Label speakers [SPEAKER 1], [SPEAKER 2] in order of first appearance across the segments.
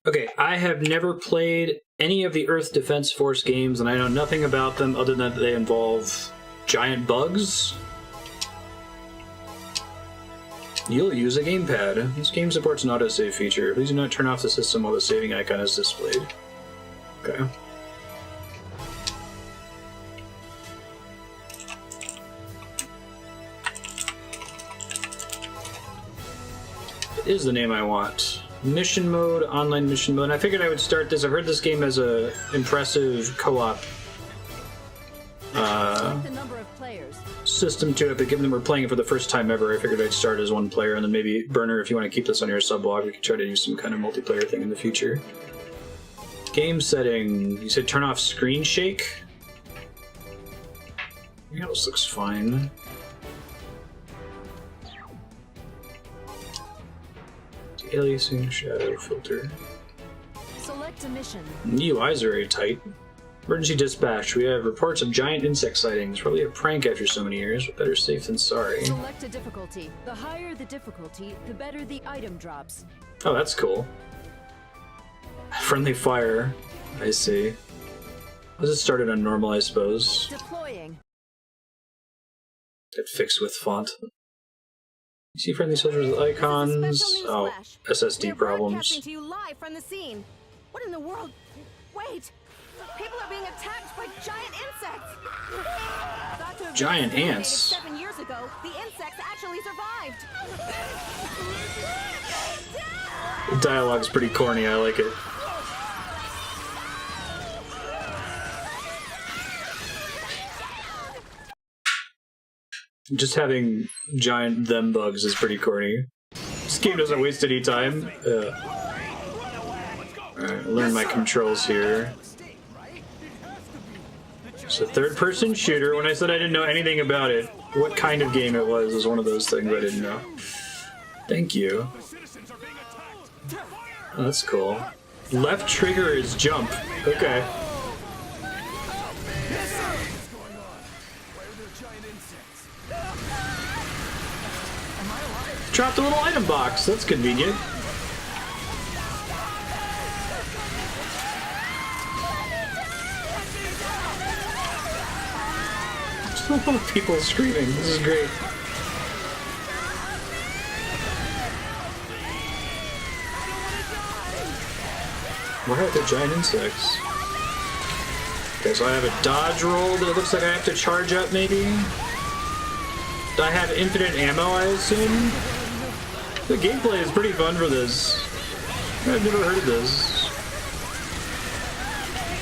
[SPEAKER 1] Okay, I have never played any of the Earth Defense Force games, and I know nothing about them other than that they involve giant bugs. You'll use a gamepad. This game supports an autosave feature. Please do not turn off the system while the saving icon is displayed. Okay. Is the name I want. Mission mode, online mission mode. And I figured I would start this. I've heard this game has a impressive co-op system to it, but given that we're playing it for the first time ever, I figured I'd start as one player, and then maybe, Burner, if you want to keep this on your sub-blog, we could try to use some kind of multiplayer thing in the future. Game setting. You said turn off screen shake? Yeah, this looks fine. Aliasing shadow filter.
[SPEAKER 2] Select a mission.
[SPEAKER 1] UIs are very tight. Emergency dispatch. We have reports of giant insect sightings. Probably a prank after so many years, but better safe than sorry.
[SPEAKER 2] Select a difficulty. The higher the difficulty, the better the item drops.
[SPEAKER 1] Oh, that's cool. Friendly fire. I see. Let's just start it on normal, I suppose.
[SPEAKER 2] Deploying.
[SPEAKER 1] Get fixed with font. You see friendly soldiers with icons. Oh, SSD problems.
[SPEAKER 2] To you live from the scene. What in the world? Wait! People are being attacked by giant insects!
[SPEAKER 1] Giant ants?
[SPEAKER 2] 7 years ago, the insects actually survived!
[SPEAKER 1] The dialogue's pretty corny, I like it. Just having giant them bugs is pretty corny. This game doesn't waste any time. Alright, learn my controls here. It's a third-person shooter. When I said I didn't know anything about it, what kind of game it was one of those things I didn't know. Thank you. Oh, that's cool. Left trigger is jump. Okay. Dropped a little item box. That's convenient. There's a lot of people screaming. This is great. Where are the giant insects? Okay, so I have a dodge roll that looks like I have to charge up, maybe? Do I have infinite ammo, I assume? The gameplay is pretty fun for this. I've never heard of this.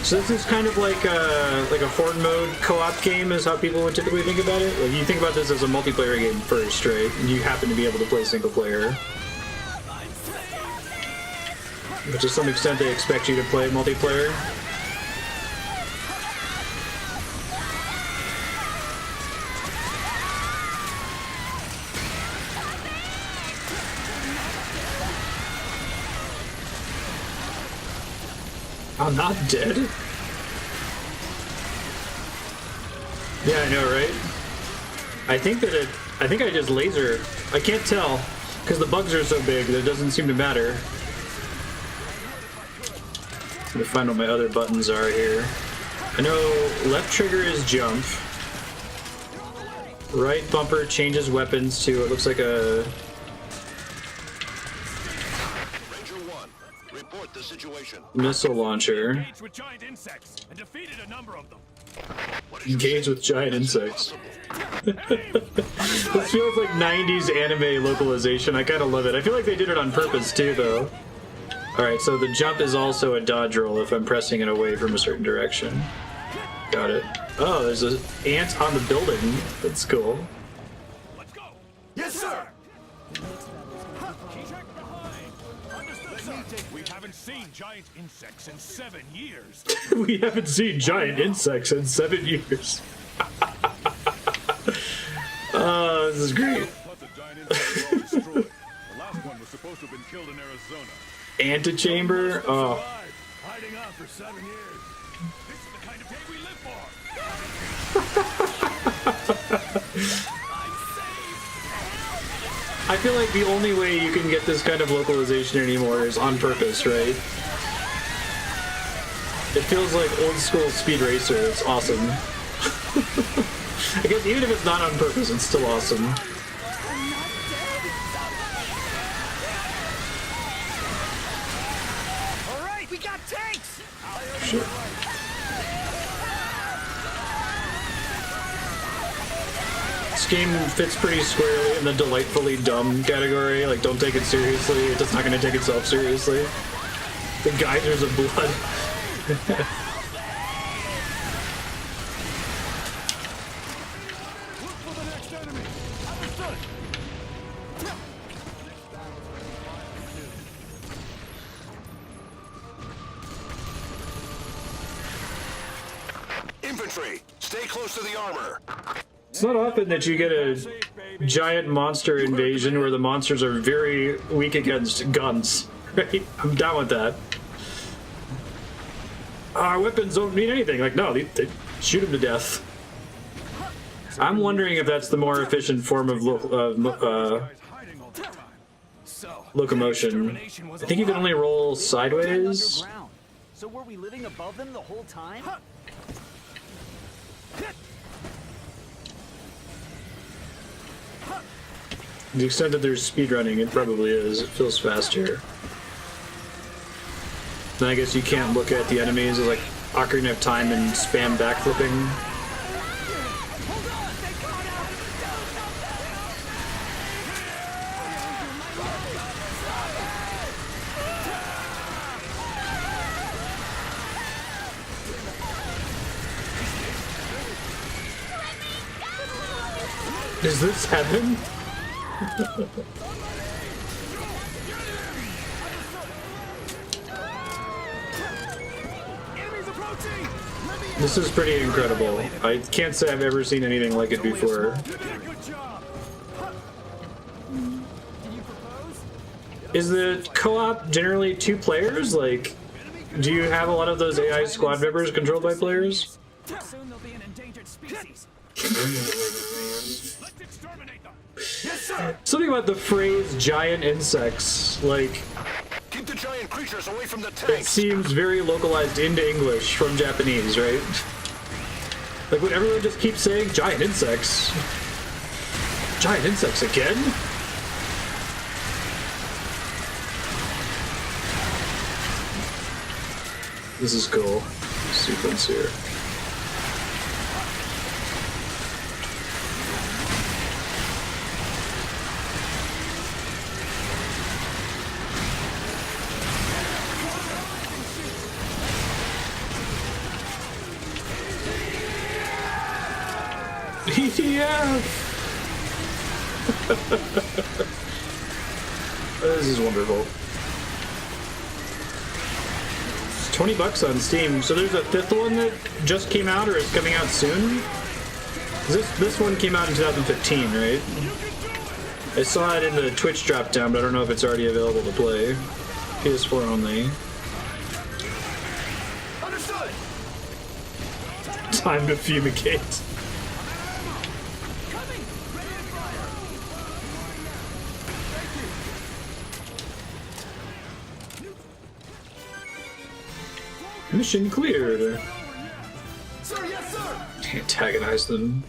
[SPEAKER 1] So this is kind of like a horde mode co-op game is how people would typically think about it? Like you think about this as a multiplayer game first, right? And you happen to be able to play single player. But to some extent they expect you to play multiplayer. I'm not dead? Yeah, I know, right? I think I just laser. I can't tell, because the bugs are so big that it doesn't seem to matter. I'm gonna find what my other buttons are here. I know left trigger is jump. Right bumper changes weapons to, it looks like a... missile launcher. Engage with giant insects. This feels like 90s anime localization. I kind of love it. I feel like they did it on purpose too, though. Alright, so the jump is also a dodge roll if I'm pressing it away from a certain direction. Got it. Oh, there's an ant on the building. That's cool.
[SPEAKER 3] Let's go. Yes, sir. We haven't seen giant insects in 7 years.
[SPEAKER 1] We haven't seen giant insects in 7 years. Oh, this is great.
[SPEAKER 3] The last one was supposed to have been killed in Arizona.
[SPEAKER 1] Antechamber? Oh.
[SPEAKER 3] Hiding out for 7 years. This is the kind of day we live for.
[SPEAKER 1] I feel like the only way you can get this kind of localization anymore is on purpose, right? It feels like old school Speed Racer. It's awesome. I guess even if it's not on purpose, it's still awesome.
[SPEAKER 4] All right, we got tanks.
[SPEAKER 1] Sure. This game fits pretty squarely in the delightfully dumb category. Like, don't take it seriously. It's just not going to take itself seriously. The geysers of blood.
[SPEAKER 3] Look for the next enemy. Understood.
[SPEAKER 5] Infantry, stay close to the armor.
[SPEAKER 1] It's not often that you get a giant monster invasion where the monsters are very weak against guns, right? I'm down with that. Our weapons don't mean anything. Like, no, they shoot them to death. I'm wondering if that's the more efficient form of locomotion. I think you can only roll sideways.
[SPEAKER 4] So were we living above them the whole time?
[SPEAKER 1] To the extent that there's speedrunning, it probably is. It feels faster. Then I guess you can't look at the enemies as like Ocarina of Time and spam backflipping. Is this heaven? This is pretty incredible. I can't say I've ever seen anything like it before. Is the co-op generally 2 players? Like, do you have a lot of those AI squad members controlled by players?
[SPEAKER 4] Soon they'll be an endangered species.
[SPEAKER 3] Let's exterminate them.
[SPEAKER 4] Yes, sir.
[SPEAKER 1] Something about the phrase giant insects, like,
[SPEAKER 5] Keep the giant creatures away from the
[SPEAKER 1] it
[SPEAKER 5] tanks.
[SPEAKER 1] seems very localized into English from Japanese, right? Like, would everyone just keep saying giant insects? Giant insects again? This is cool. Sequence here. Yeah. This is wonderful. It's $20 on Steam. So there's a 5th one that just came out or is coming out soon. This one came out in 2015, right? I saw it in the Twitch drop down, but I don't know if it's already available to play. PS4 only.
[SPEAKER 5] Understood.
[SPEAKER 1] Time to fumigate. Mission cleared.
[SPEAKER 5] Sir, yes, sir.
[SPEAKER 1] Antagonize them.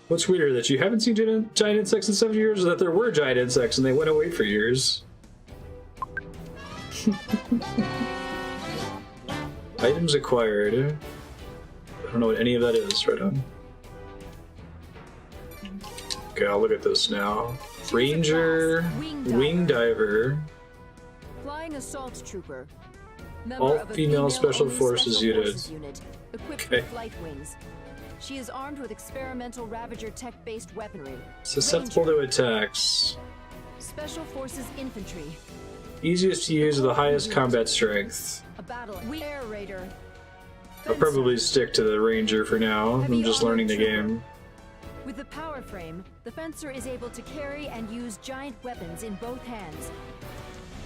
[SPEAKER 1] What's weirder, that you haven't seen giant insects in 7 years, or that there were giant insects and they went away for years? Items acquired. I don't know what any of that is. Right on. Okay, I'll look at this now. Ranger, wing diver.
[SPEAKER 2] Flying assault trooper.
[SPEAKER 1] All female special forces unit.
[SPEAKER 2] Equipped
[SPEAKER 1] Okay.
[SPEAKER 2] with flight wings. She is armed with experimental Ravager tech-based weaponry.
[SPEAKER 1] Susceptible to attacks.
[SPEAKER 2] Special Forces infantry.
[SPEAKER 1] Easiest to use with the highest combat strength.
[SPEAKER 2] A battle air raider.
[SPEAKER 1] I'll probably stick to the Ranger for now. I'm just learning the game.
[SPEAKER 2] With the power frame, the fencer is able to carry and use giant weapons in both hands.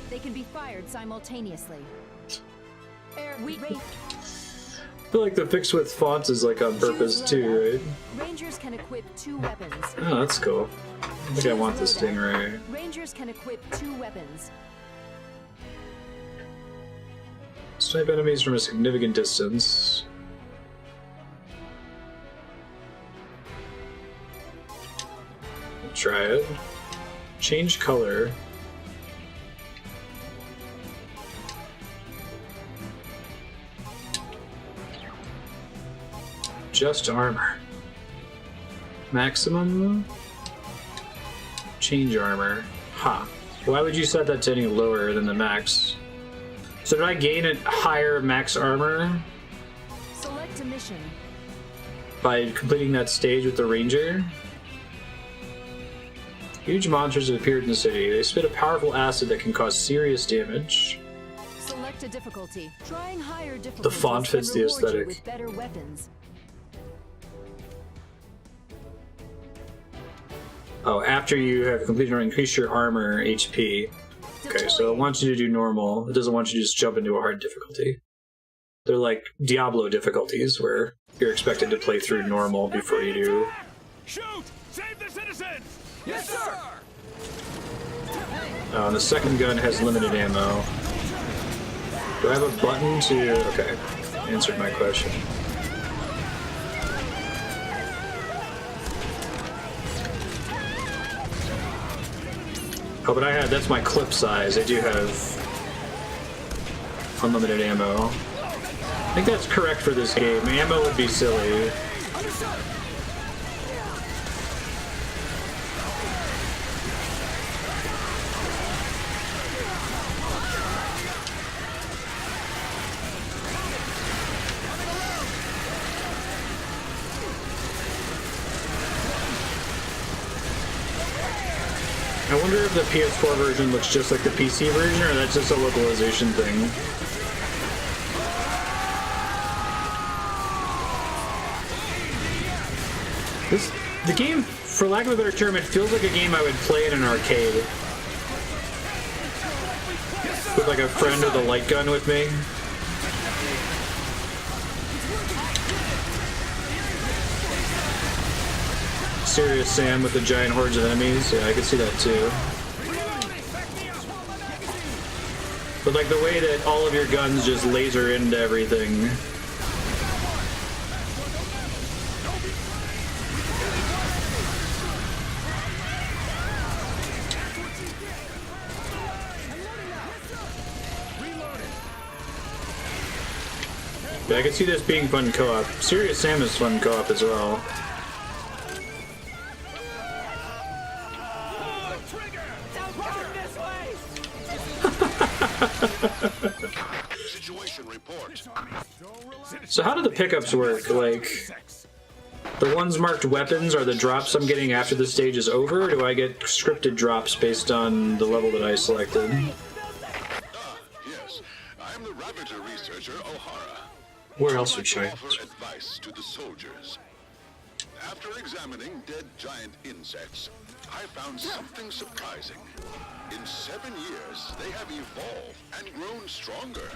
[SPEAKER 2] They can be fired simultaneously.
[SPEAKER 1] feel like the fix with fonts is like on purpose
[SPEAKER 2] Choose
[SPEAKER 1] too,
[SPEAKER 2] loadout.
[SPEAKER 1] right?
[SPEAKER 2] Rangers can equip 2 weapons.
[SPEAKER 1] Oh, that's cool. I think I want this stingray.
[SPEAKER 2] Rangers can equip 2 weapons.
[SPEAKER 1] Snipe enemies from a significant distance. Try it. Change color. Just armor. Maximum. Change armor. Ha. Why would you set that to any lower than the max? So did I gain a higher max armor
[SPEAKER 2] Select a mission.
[SPEAKER 1] by completing that stage with the ranger? Huge monsters have appeared in the city. They spit a powerful acid that can cause serious damage.
[SPEAKER 2] Select a difficulty. Trying higher difficulties
[SPEAKER 1] The font
[SPEAKER 2] can
[SPEAKER 1] fits the
[SPEAKER 2] reward you
[SPEAKER 1] aesthetic.
[SPEAKER 2] with better weapons.
[SPEAKER 1] Oh, after you have completed or increased your armor HP. Okay, so it wants you to do normal. It doesn't want you to just jump into a hard difficulty. They're like Diablo difficulties, where you're expected to play through normal before you do.
[SPEAKER 3] Shoot! Save the citizens!
[SPEAKER 4] Yes, sir!
[SPEAKER 1] And the second gun has limited ammo. Do I have a button to... Okay, answered my question. Oh, but that's my clip size. I do have unlimited ammo. I think that's correct for this game. Ammo would be silly. I wonder if the PS4 version looks just like the PC version, or that's just a localization thing. The game, for lack of a better term, it feels like a game I would play in an arcade. With like a friend with a light gun with me. Serious Sam with the giant hordes of enemies. Yeah, I can see that too. But like the way that all of your guns just laser into everything. Yeah, I can see this being fun co-op. Serious Sam is fun co-op as well.
[SPEAKER 5] Situation report.
[SPEAKER 1] So how do the pickups work? Like, the ones marked weapons are the drops I'm getting after the stage is over, or do I get scripted drops based on the level that I selected?
[SPEAKER 5] Yes, I'm the Ravager researcher O'Hara.
[SPEAKER 1] Where else
[SPEAKER 5] I'd
[SPEAKER 1] would
[SPEAKER 5] like
[SPEAKER 1] you?
[SPEAKER 5] to offer advice to the soldiers. After examining dead giant insects, I found something surprising. In 7 years, they have evolved and grown stronger.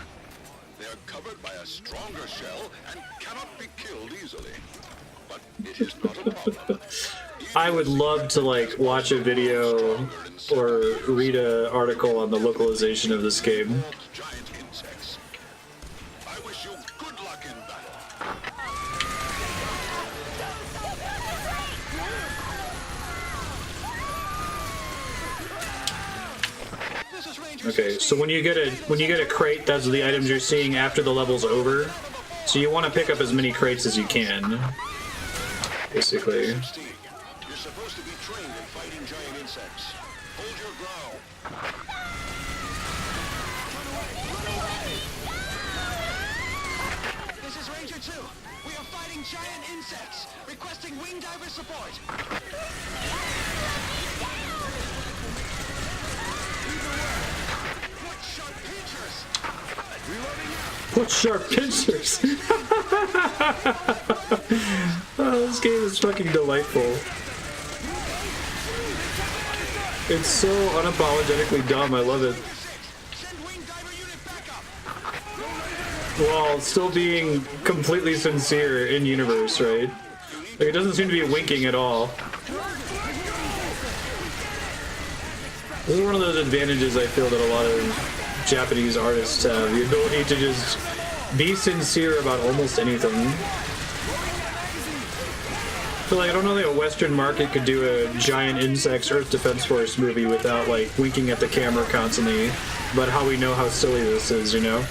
[SPEAKER 5] They are covered by a stronger shell and cannot be killed easily. But it is not a problem.
[SPEAKER 1] I would love to like watch a video or read an article on the localization of this game.
[SPEAKER 5] Giant insects. I wish you good luck in battle.
[SPEAKER 1] Okay, so when you get a crate, that's the items you're seeing after the level's over. So you want to pick up as many crates as you can, basically.
[SPEAKER 5] Steve, you're supposed to be trained in fighting giant insects. Hold your ground.
[SPEAKER 4] This is Ranger 2. We are fighting giant insects. Requesting wing diver support.
[SPEAKER 1] Put sharp pincers! Oh, this game is fucking delightful. It's so unapologetically dumb, I love it.
[SPEAKER 4] Send wing diver unit backup.
[SPEAKER 1] while still being completely sincere in universe, right? Like, it doesn't seem to be winking at all. This is one of those advantages I feel that a lot of Japanese artists have, the ability to just be sincere about almost anything. I feel like I don't know that a Western market could do a giant insects Earth Defense Force movie without like winking at the camera constantly about how we know how silly this is, you know?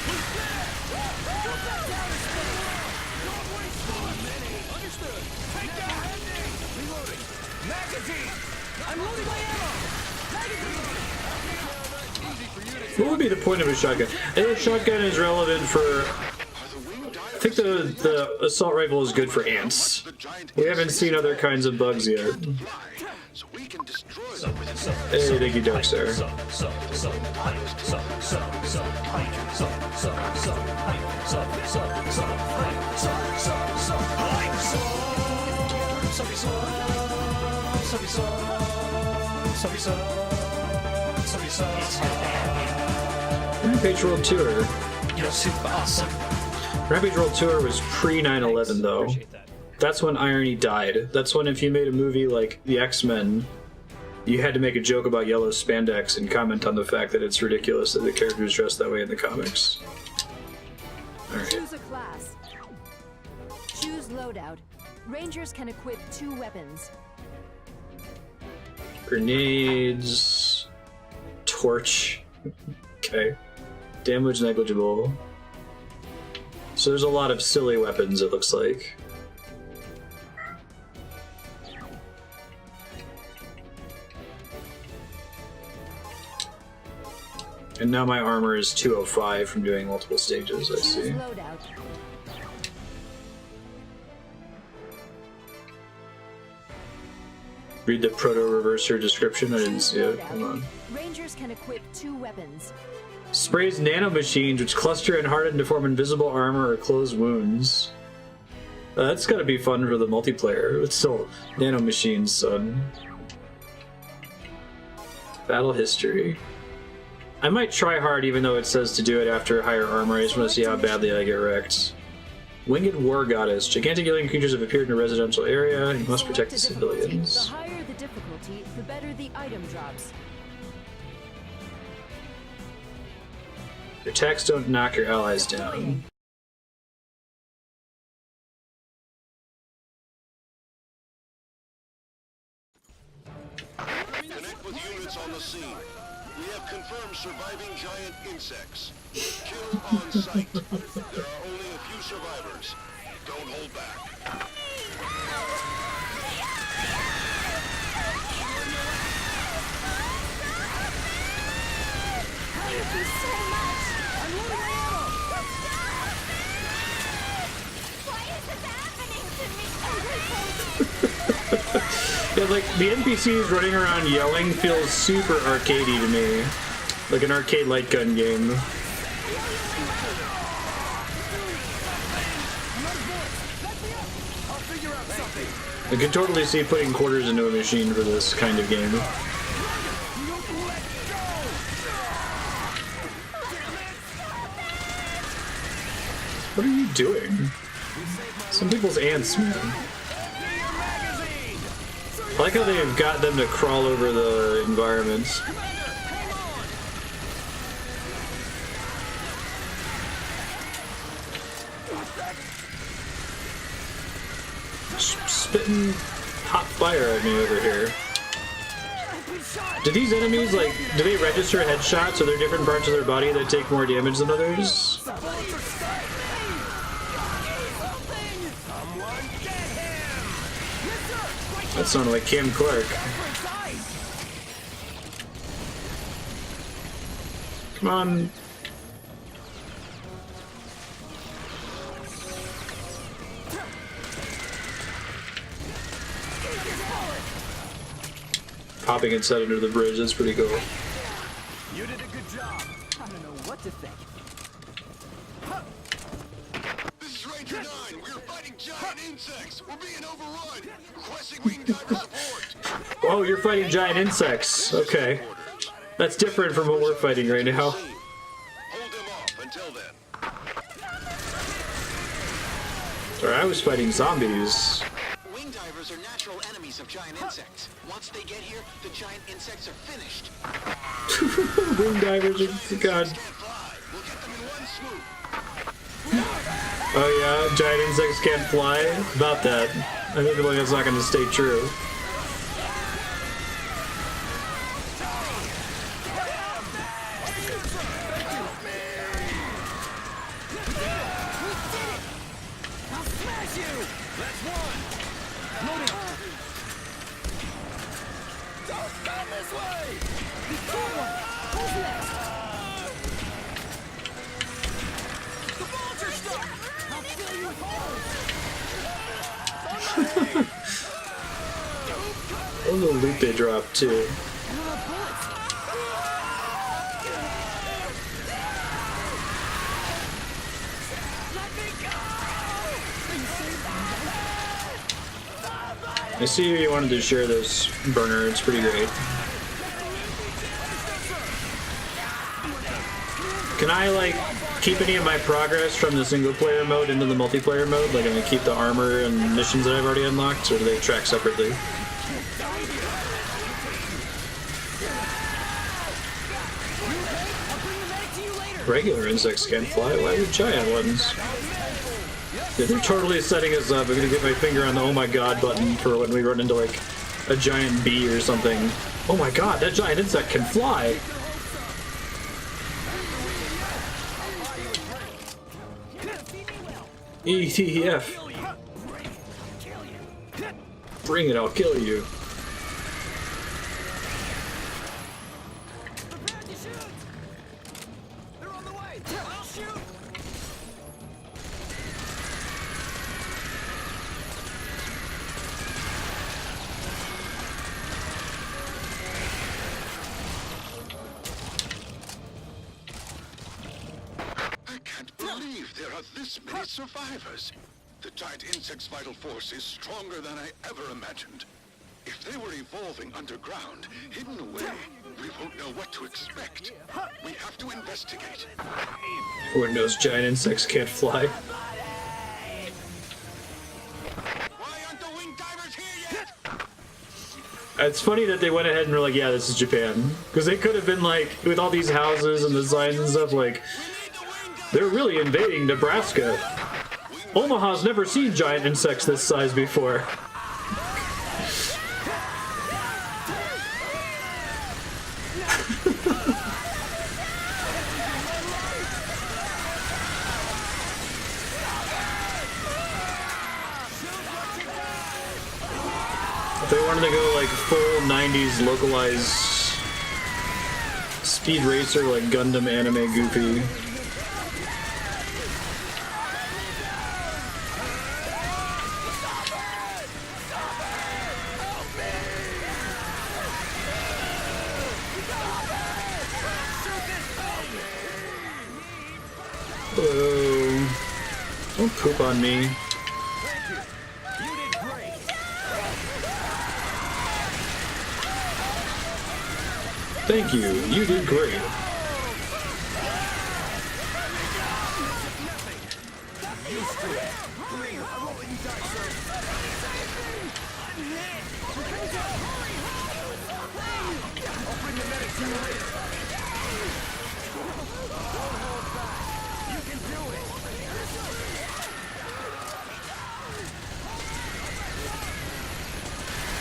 [SPEAKER 1] What would be the point of a shotgun? I think a shotgun is relevant for... I think the assault rifle is good for ants. We haven't seen other kinds of bugs yet. Hey, thank you, Dark Star. Rampage World Tour.
[SPEAKER 6] You're super awesome.
[SPEAKER 1] Rampage World Tour was pre 9/11 though. That's when irony died. That's when if you made a movie like the X-Men, you had to make a joke about yellow spandex and comment on the fact that it's ridiculous that the characters dress that way in the comics. Alright.
[SPEAKER 2] Choose a class. Choose loadout. Rangers can equip 2 weapons.
[SPEAKER 1] Grenades. Torch. Okay. Damage negligible. So there's a lot of silly weapons, it looks like. And now my armor is 205 from doing multiple stages, I see.
[SPEAKER 2] Loadout.
[SPEAKER 1] Read the proto-reverser description, I didn't see it. Hold on.
[SPEAKER 2] Rangers can equip 2 weapons.
[SPEAKER 1] Sprays nanomachines which cluster and harden to form invisible armor or close wounds. That's gotta be fun for the multiplayer. It's still nanomachines, son. Battle history. I might try hard even though it says to do it after higher armor. I just want to see how badly I get wrecked. Winged War Goddess. Gigantic alien creatures have appeared in a residential area. You must protect the civilians.
[SPEAKER 2] The higher the difficulty, the better the item drops.
[SPEAKER 1] Your attacks don't knock your allies down.
[SPEAKER 5] Connect with units on the scene. We have confirmed surviving giant insects. Kill on sight. There are only a few survivors. Don't hold back.
[SPEAKER 2] Thank you so much! I'm losing my ammo! Why is this happening to me?
[SPEAKER 1] Yeah, like, the NPCs running around yelling feels super arcadey to me. Like an arcade light gun game. I could totally see putting quarters into a machine for this kind of game. What are you doing? Some people's ants, man. I like how they've got them to crawl over the environments. Spitting hot fire at me over here. Do these enemies, like, do they register headshots? Are there different parts of their body that take more damage than others? That sounded like Cam Clark. Come on. Popping its head under the bridge, that's pretty cool.
[SPEAKER 4] You did a good job. I don't know what to think.
[SPEAKER 5] This is Ranger 9. We're fighting giant insects. We're being overrun. Requesting wing diver support.
[SPEAKER 1] Oh, you're fighting giant insects. Okay. That's different from what we're fighting right now.
[SPEAKER 5] Hold them off until then.
[SPEAKER 1] Sorry, I was fighting zombies.
[SPEAKER 4] Wing divers are natural enemies of giant insects. Once they get here, the giant insects are finished.
[SPEAKER 1] Wing divers are god.
[SPEAKER 4] Can't fly. We'll get them in one swoop.
[SPEAKER 1] Oh yeah, giant insects can't fly? About that. I feel like that's not gonna stay true. Oh, the loot they dropped too. I see you wanted to share this, Burner. It's pretty great. Can I, like, keep any of my progress from the single player mode into the multiplayer mode? Like, am I gonna keep the armor and missions that I've already unlocked, or do they track separately? Regular insects can't fly. Why do giant ones? Yeah, they're totally setting us up. I'm gonna get my finger on the oh my god button for when we run into, like, a giant bee or something. Oh my god, that giant insect can fly! ETF. Bring it, I'll kill you.
[SPEAKER 5] I can't believe there are this many survivors. The giant insect's vital force is stronger than I ever imagined. If they were evolving underground, hidden away, we won't know what to expect. We have to investigate.
[SPEAKER 1] Everyone knows giant insects can't fly.
[SPEAKER 4] Why aren't the wing divers here yet?
[SPEAKER 1] It's funny that they went ahead and were like, yeah, this is Japan. Because they could have been like, with all these houses and the signs and stuff, like, they're really invading Nebraska. Omaha's never seen giant insects this size before. If they wanted to go like full 90s localized speed racer, like Gundam anime goofy. Hello. Don't poop on me. Thank you. You did great.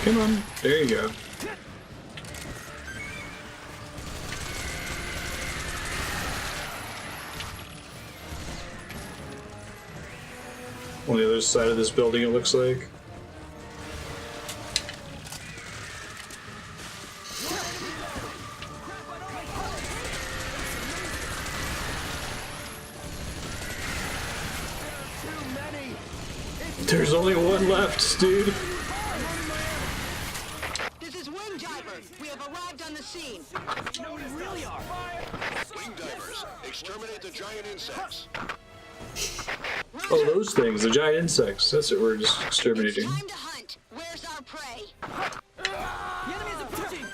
[SPEAKER 1] Come on. There you go. On the other side of this building, it looks like. There's only one left, dude.
[SPEAKER 4] This is Wing Diver. We have arrived on the scene.
[SPEAKER 3] No, we really are.
[SPEAKER 5] Wing divers, exterminate the giant insects.
[SPEAKER 1] Oh, those things, the giant insects. That's what we're just exterminating.
[SPEAKER 4] It's time to hunt. Where's our prey?
[SPEAKER 3] The enemy is approaching.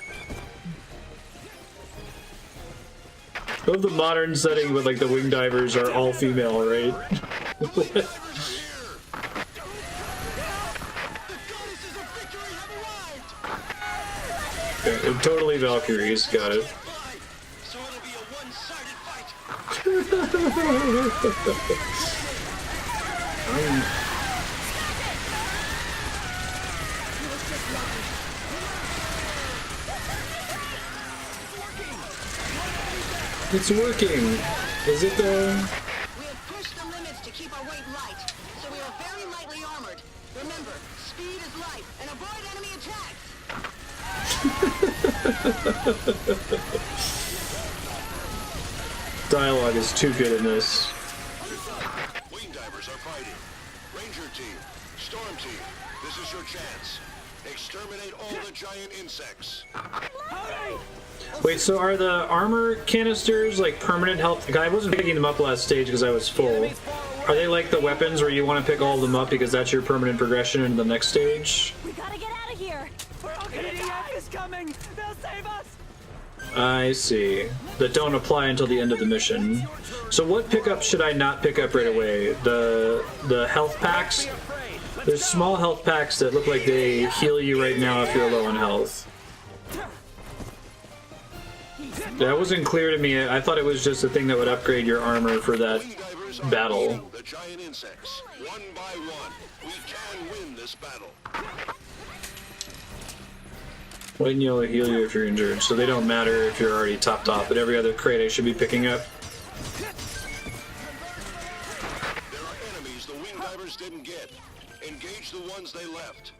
[SPEAKER 1] Of the modern setting with like the wing divers are all female, right? 3 Valkyries, got it.
[SPEAKER 4] So it'll be a one-sided fight.
[SPEAKER 1] It's working. Is it though?
[SPEAKER 2] We have pushed the limits to keep our weight light, so we are very lightly armored. Remember, speed is life, and avoid enemy attacks.
[SPEAKER 1] Dialogue is too good in this.
[SPEAKER 5] Wing divers are fighting. Ranger team, Storm team, this is your chance. Exterminate all the giant insects.
[SPEAKER 1] Wait, so are the armor canisters like permanent health? I wasn't picking them up last stage because I was full. Are they like the weapons where you want to pick all of them up because that's your permanent progression into the next stage?
[SPEAKER 2] We gotta get out of here.
[SPEAKER 4] We're all gonna die. is coming. They'll save us.
[SPEAKER 1] I see. That don't apply until the end of the mission. So what pickup should I not pick up right away? The health packs? There's small health packs that look like they heal you right now if you're low on health. That wasn't clear to me. I thought it was just a thing that would upgrade your armor for that battle.
[SPEAKER 5] The giant insects, one by one. We can win this battle.
[SPEAKER 1] White and yellow heal you if you're injured, so they don't matter if you're already topped off, but every other crate I should be picking up.
[SPEAKER 5] There are enemies the wing divers didn't get. Engage the ones they left.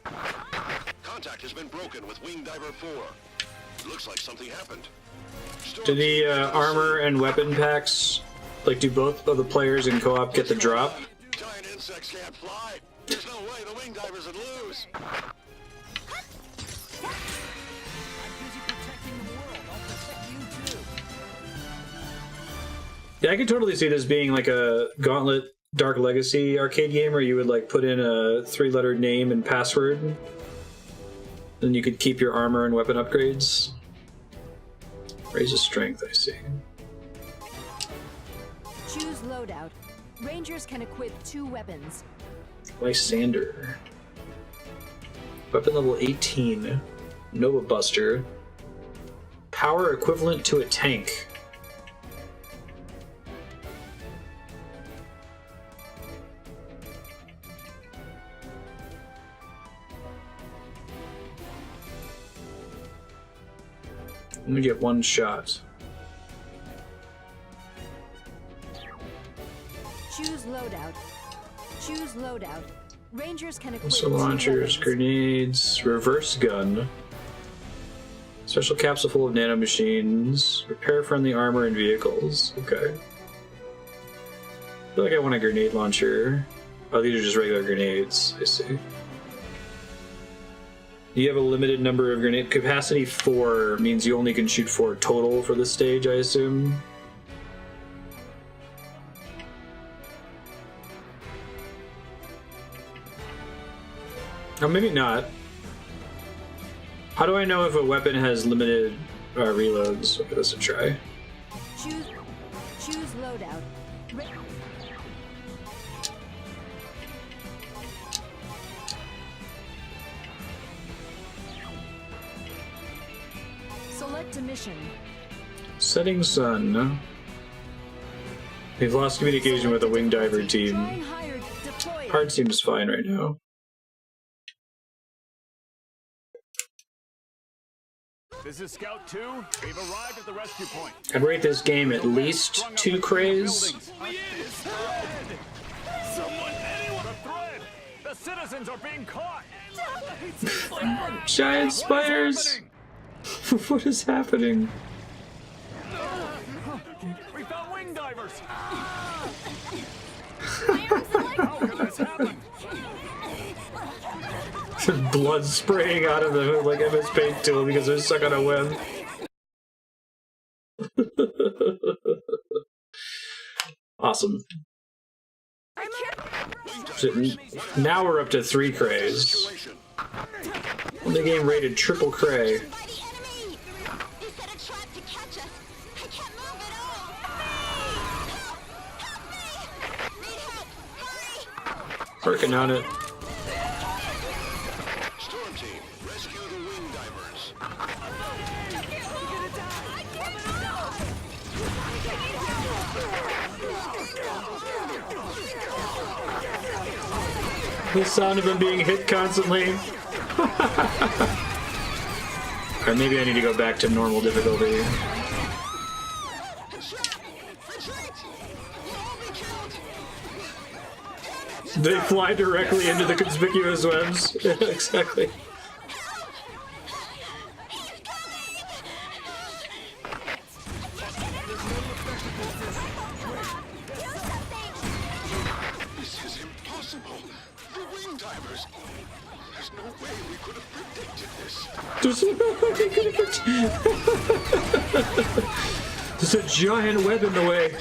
[SPEAKER 5] Contact has been broken with wing diver 4. Looks like something happened.
[SPEAKER 1] Do the armor and weapon packs, like, do both of the players in co-op get the drop?
[SPEAKER 5] Giant insects can't fly. There's no way the wing divers would lose.
[SPEAKER 1] Yeah, I could totally see this being like a Gauntlet Dark Legacy arcade game where you would like put in a 3-letter name and password. Then you could keep your armor and weapon upgrades. Raises strength, I see.
[SPEAKER 2] Choose loadout. Rangers can equip 2 weapons.
[SPEAKER 1] Lysander. Weapon level 18. Nova Buster. Power equivalent to a tank. Let me get 1 shot.
[SPEAKER 2] Choose loadout. Choose loadout. Rangers can equip
[SPEAKER 1] Missile
[SPEAKER 2] 2
[SPEAKER 1] launchers,
[SPEAKER 2] weapons.
[SPEAKER 1] grenades, reverse gun. Special capsule full of nanomachines. Repair friendly armor and vehicles. Okay. I feel like I want a grenade launcher. Oh, these are just regular grenades. I see. You have a limited number of grenade capacity. 4 means you only can shoot 4 total for this stage, I assume. Oh, maybe not. How do I know if a weapon has limited reloads? Okay, let's try.
[SPEAKER 2] Choose loadout. Select a mission.
[SPEAKER 1] Setting sun. We've lost communication with the wing diver team.
[SPEAKER 2] Trying hired. Deployed.
[SPEAKER 1] Hard seems fine right now.
[SPEAKER 3] This is Scout 2. We've arrived at the rescue point.
[SPEAKER 1] I'd rate this game at least 2 crays.
[SPEAKER 3] Someone, anyone! The thread! The citizens are being caught!
[SPEAKER 1] Giant spiders! What is happening?
[SPEAKER 3] We found wing divers! How could this happen?
[SPEAKER 1] Blood spraying out of them like MS Paint tool because they're stuck on a web. Awesome. Now we're up to 3 crays. The game rated triple cray.
[SPEAKER 2] By the enemy! He set a trap to catch us. I can't move at all. Help me! Need help! Hurry!
[SPEAKER 1] Working on it.
[SPEAKER 5] Storm team, rescue the wing divers.
[SPEAKER 1] The sound of him being hit constantly. Or maybe I need to go back to normal difficulty. They fly directly into the conspicuous webs. Exactly.
[SPEAKER 5] This is impossible. The wing divers. There's no way we could have predicted this.
[SPEAKER 1] There's a giant web in the way.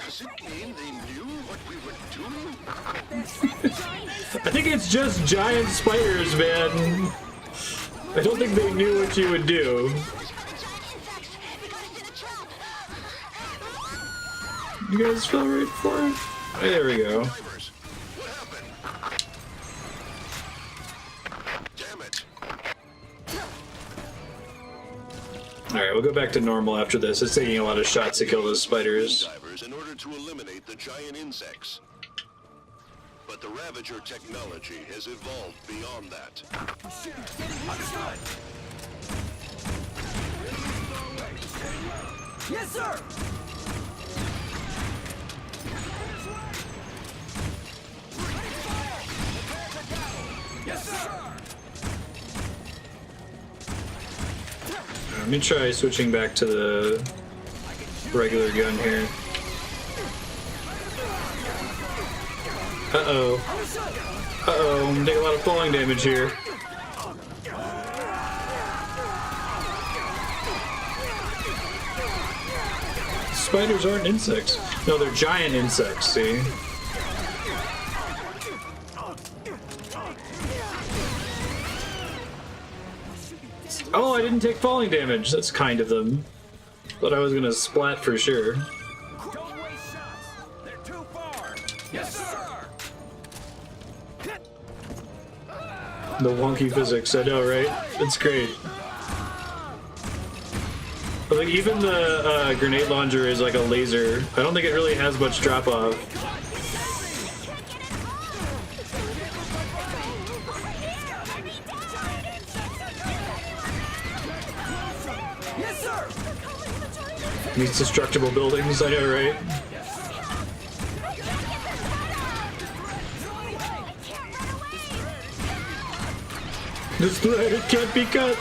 [SPEAKER 5] Does it mean they knew what we were doing?
[SPEAKER 1] I think it's just giant spiders, man. I don't think they knew what you would do. You guys fell right for it? There we go.
[SPEAKER 5] Divers, what happened? Damn it.
[SPEAKER 1] Alright, we'll go back to normal after this. It's taking a lot of shots to kill those spiders.
[SPEAKER 5] Divers in order to eliminate the giant insects. But the Ravager technology has evolved beyond that.
[SPEAKER 4] Yes, sir! Yes, sir!
[SPEAKER 1] Let me try switching back to the regular gun here. Uh-oh. Uh-oh, I'm gonna take a lot of falling damage here. Spiders aren't insects. No, they're giant insects, see? Oh, I didn't take falling damage. That's kind of them. Thought I was gonna splat for sure.
[SPEAKER 4] Don't waste shots. They're too far. Yes, sir!
[SPEAKER 1] The wonky physics, I know, right? It's great. But like, even the grenade launcher is like a laser. I don't think it really has much drop off.
[SPEAKER 4] Yes, sir!
[SPEAKER 1] These destructible buildings, I know, right? This thread, it can't be cut!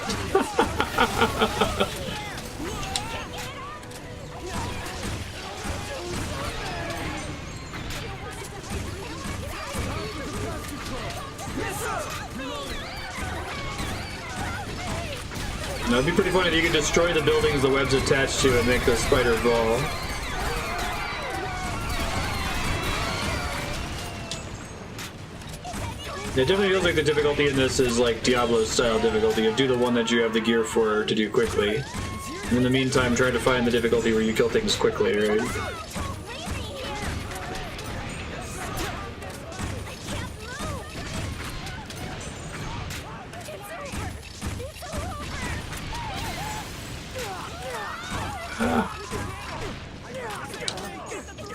[SPEAKER 1] Now, it'd be pretty funny if you could destroy the buildings the web's attached to and make the spider fall. It definitely feels like the difficulty in this is like Diablo-style difficulty. You do the one that you have the gear for to do quickly. And in the meantime, try to find the difficulty where you kill things quickly, right?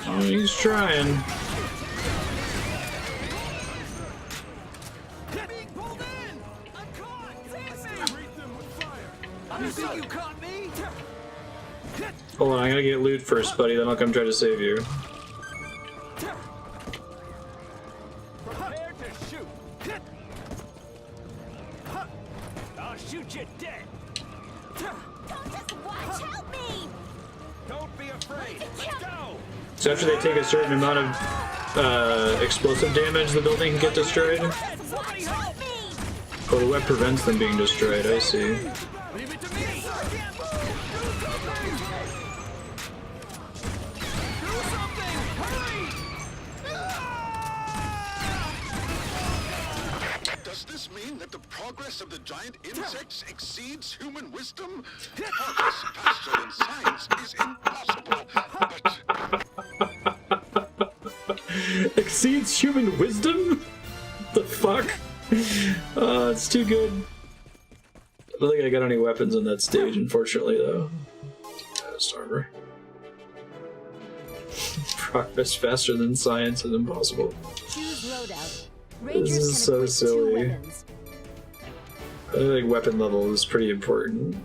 [SPEAKER 1] Oh, he's trying.
[SPEAKER 4] You caught me?
[SPEAKER 1] Hold on, I gotta get loot first, buddy, then I'll come try to save you.
[SPEAKER 4] Prepare to shoot. I'll shoot you dead.
[SPEAKER 6] Don't just watch, help me!
[SPEAKER 4] Don't be afraid. Let's go.
[SPEAKER 1] So after they take a certain amount of explosive damage, the building can get destroyed?
[SPEAKER 6] Watch, help me!
[SPEAKER 1] Oh, the web prevents them being destroyed, I see.
[SPEAKER 4] Leave it to me. I can't move. Do something. Hurry!
[SPEAKER 5] Does this mean that the progress of the giant insects exceeds human wisdom? Progress faster than science is impossible. But
[SPEAKER 1] Exceeds human wisdom? The fuck? Oh, it's too good. I don't think I got any weapons on that stage, unfortunately, though. Best armor. Progress faster than science is impossible.
[SPEAKER 6] Choose loadout.
[SPEAKER 1] This
[SPEAKER 6] Rangers
[SPEAKER 1] is
[SPEAKER 6] can
[SPEAKER 1] so
[SPEAKER 6] equip 2
[SPEAKER 1] silly.
[SPEAKER 6] weapons.
[SPEAKER 1] I think weapon level is pretty important.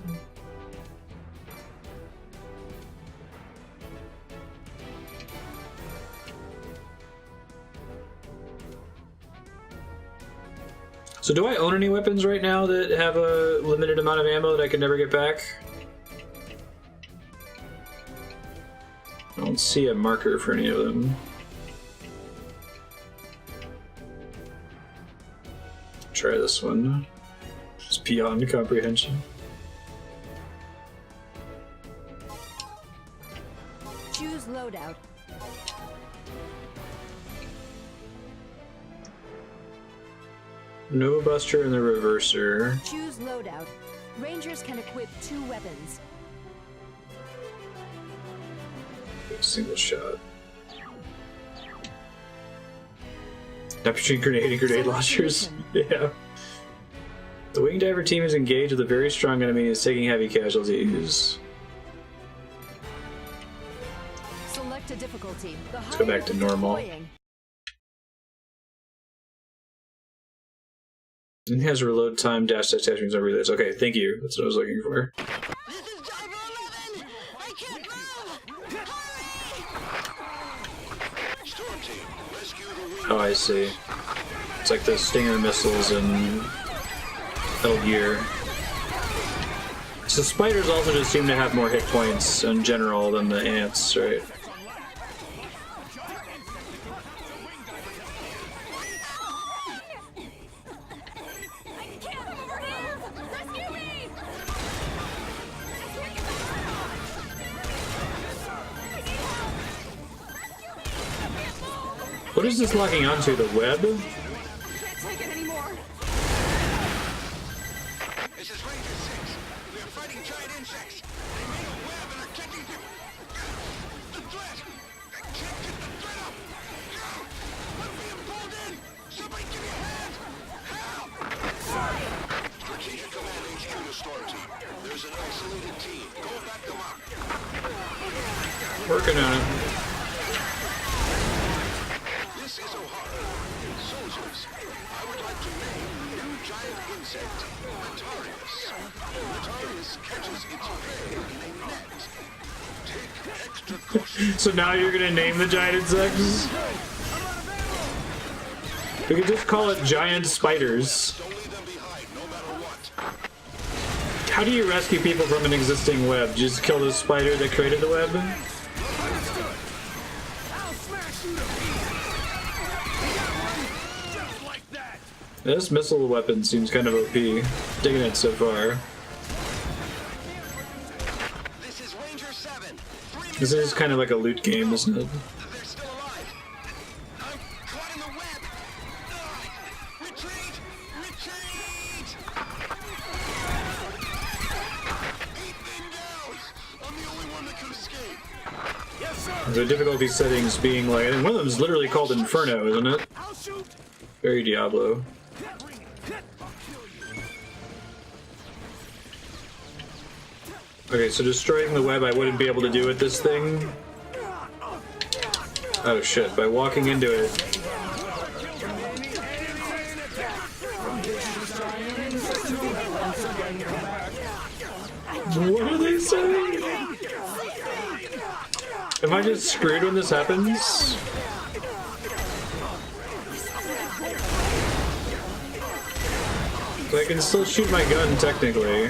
[SPEAKER 1] So do I own any weapons right now that have a limited amount of ammo that I can never get back? I don't see a marker for any of them. Try this one. It's beyond comprehension.
[SPEAKER 6] Choose loadout.
[SPEAKER 1] No buster and the reverser.
[SPEAKER 6] Choose loadout. Rangers can equip 2 weapons.
[SPEAKER 1] Single shot. Neptune grenade and grenade launchers. Yeah. The wing diver team is engaged with a very strong enemy and is taking heavy casualties.
[SPEAKER 6] Select a difficulty.
[SPEAKER 1] Let's go back to normal. It has reload time, dash attachments, and relays. Okay, thank you. That's what I was looking for.
[SPEAKER 2] This is Diver 11! I can't move! Hurry!
[SPEAKER 5] Storm team, rescue the wing.
[SPEAKER 1] Oh, I see. It's like the Stinger missiles in Metal Gear. So spiders also just seem to have more hit points in general than the ants, right? What is this locking onto? The web?
[SPEAKER 4] Can't take it anymore. This is Ranger 6. We are fighting giant insects. They made a web and are catching people. The threat! I can't get the threat up! I'm being pulled in! Somebody give me a hand! Help!
[SPEAKER 5] Strategic Command HQ to Storm team. There's an isolated team. Go back them up.
[SPEAKER 1] Working on it.
[SPEAKER 5] This is O'Hara. Soldiers, I would like to name the new giant insect Atarius. Atarius catches its prey in a net. Take extra caution.
[SPEAKER 1] So now you're gonna name the giant insects? We could just call it giant spiders.
[SPEAKER 5] Don't leave them behind, no matter what.
[SPEAKER 1] How do you rescue people from an existing web? Just kill the spider that created the web? This missile weapon seems kind of OP. Digging it so far.
[SPEAKER 4] This is Ranger 7.
[SPEAKER 1] This is kind of like a loot game, isn't it?
[SPEAKER 4] They're still alive. I'm caught in the web. Retreat! Retreat! 8 men down. I'm the only one that could escape. Yes, sir.
[SPEAKER 1] The difficulty settings being like, and one of them is literally called Inferno, isn't it?
[SPEAKER 4] I'll shoot.
[SPEAKER 1] Very Diablo. Okay, so destroying the web I wouldn't be able to do with this thing. Oh shit, by walking into it. What are they saying? Am I just screwed when this happens? I can still shoot my gun, technically.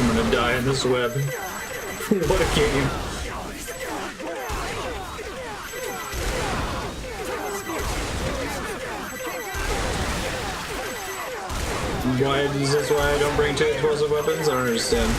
[SPEAKER 1] I'm gonna die in this web. What a game. Why is this why I don't bring 2 explosive weapons? I don't understand.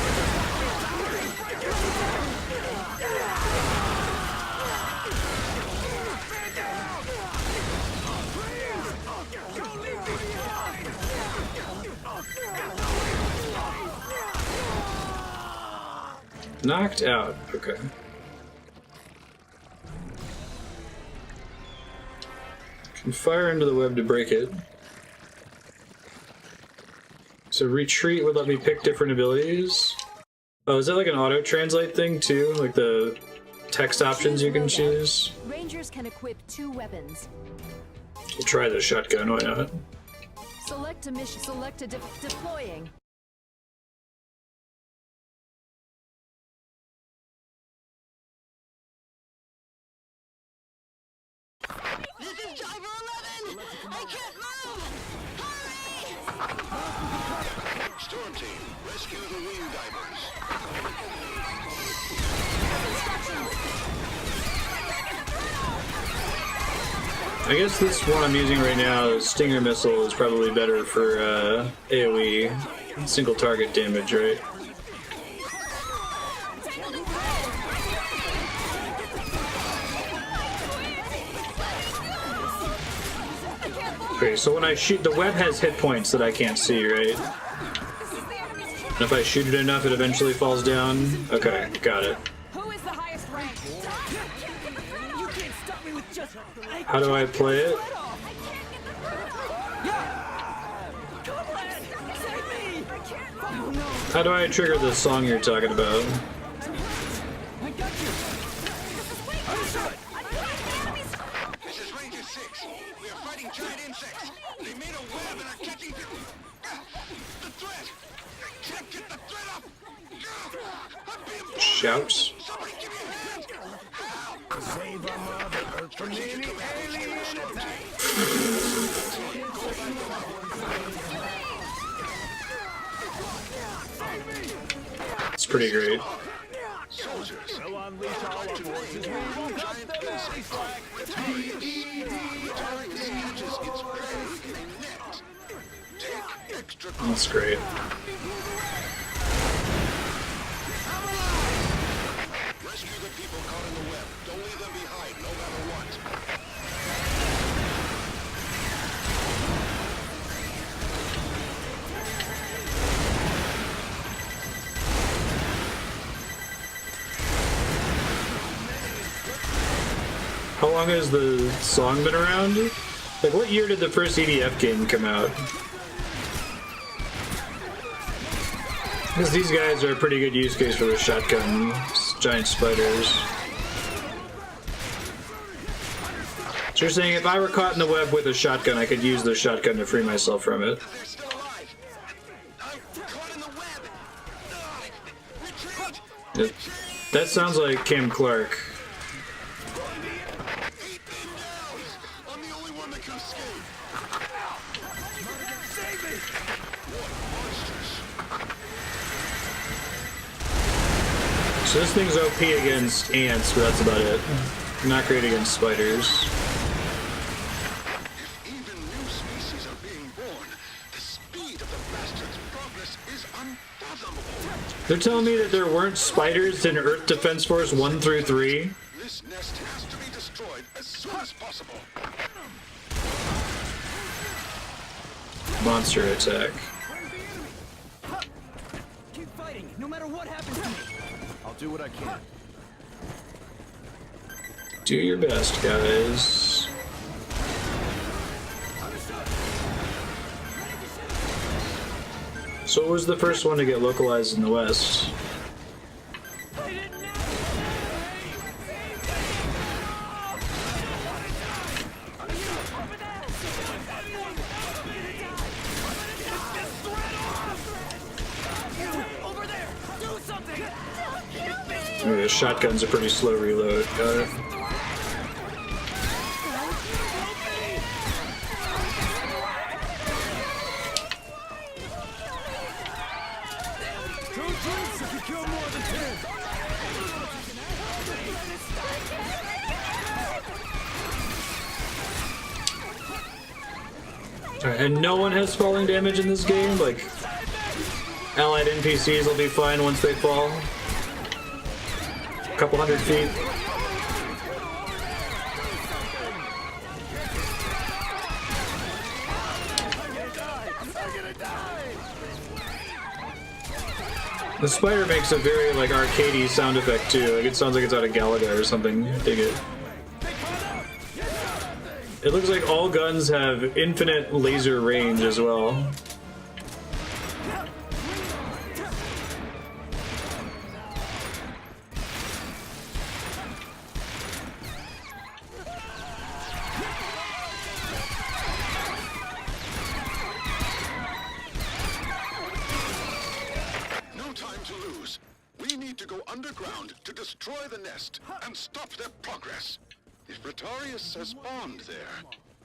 [SPEAKER 1] Knocked out. Okay. Can fire into the web to break it. So retreat would let me pick different abilities. Oh, is that like an auto-translate thing too? Like the text options you can choose?
[SPEAKER 6] Rangers can equip 2 weapons.
[SPEAKER 1] We'll try the shotgun, why not?
[SPEAKER 6] Select a mission. Select a deploying.
[SPEAKER 2] This is Driver 11! I can't move! Hurry!
[SPEAKER 5] Storm team, rescue the wing divers.
[SPEAKER 1] I guess this one I'm using right now, the Stinger missile, is probably better for AoE, single target damage, right? Okay, so when I shoot, the web has hit points that I can't see, right? And if I shoot it enough, it eventually falls down? Okay, got it.
[SPEAKER 6] Who is the highest rank? You can't stop me with just.
[SPEAKER 1] How do I play it? How do I trigger the song you're talking about?
[SPEAKER 4] This is Ranger 6. We are fighting giant insects. They made a web and are catching the threat. Can't get the threat up. I'm being pulled.
[SPEAKER 1] Shouts.
[SPEAKER 4] Somebody give me a hand.
[SPEAKER 3] Save our mother Earth from any alien attack.
[SPEAKER 1] It's pretty great.
[SPEAKER 5] Soldiers,
[SPEAKER 3] We'll unleash all our forces. We will cut them any slack.
[SPEAKER 5] target catches its prey in a net. Take extra
[SPEAKER 1] That's great.
[SPEAKER 5] rescue the people caught in the web. Don't leave them behind, no matter what.
[SPEAKER 1] How long has the song been around? Like, what year did the first EDF game come out? Because these guys are a pretty good use case for the shotgun giant spiders. So you're saying if I were caught in the web with a shotgun, I could use the shotgun to free myself from it?
[SPEAKER 4] They're still alive. I'm caught in the web. Retreat.
[SPEAKER 1] That sounds like Kim Clark.
[SPEAKER 4] 8 men down. I'm the only one that can escape. Save me.
[SPEAKER 5] What monsters?
[SPEAKER 1] So this thing's OP against ants, but that's about it. Not great against spiders.
[SPEAKER 5] Even new species are being born. The speed of the bastards' progress is unfathomable.
[SPEAKER 1] They're telling me that there weren't spiders in Earth Defense Force 1 through 3?
[SPEAKER 5] This nest has to be destroyed as soon as possible.
[SPEAKER 1] Monster attack.
[SPEAKER 7] Keep fighting, no matter what happens to me.
[SPEAKER 3] I'll do what I can.
[SPEAKER 1] Do your best, guys. So what was the first one to get localized in the West?
[SPEAKER 7] Over there, do something.
[SPEAKER 1] The shotgun's a pretty slow reload. Got it.
[SPEAKER 7] Two drinks if you kill more than 10.
[SPEAKER 1] Alright, and no one has falling damage in this game? Like, allied NPCs will be fine once they fall? A couple hundred feet? The spider makes a very like arcadey sound effect too. Like it sounds like it's out of Galaga or something. Dig it. It looks like all guns have infinite laser range as well.
[SPEAKER 5] Underground to destroy the nest and stop their progress. If Rotarius has spawned there,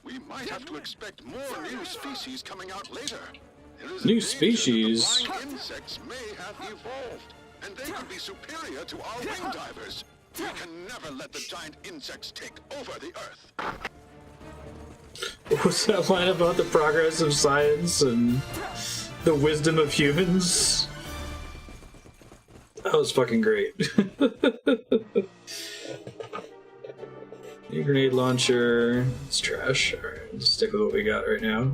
[SPEAKER 5] we might have to expect more new species coming out later. There is a
[SPEAKER 1] New
[SPEAKER 5] danger
[SPEAKER 1] species?
[SPEAKER 5] that the flying insects may have evolved, and they could be superior to our wing divers. We can never let the giant insects take over the Earth.
[SPEAKER 1] What was that line about the progress of science and the wisdom of humans? That was fucking great. New grenade launcher. It's trash. Alright, let's stick with what we got right now.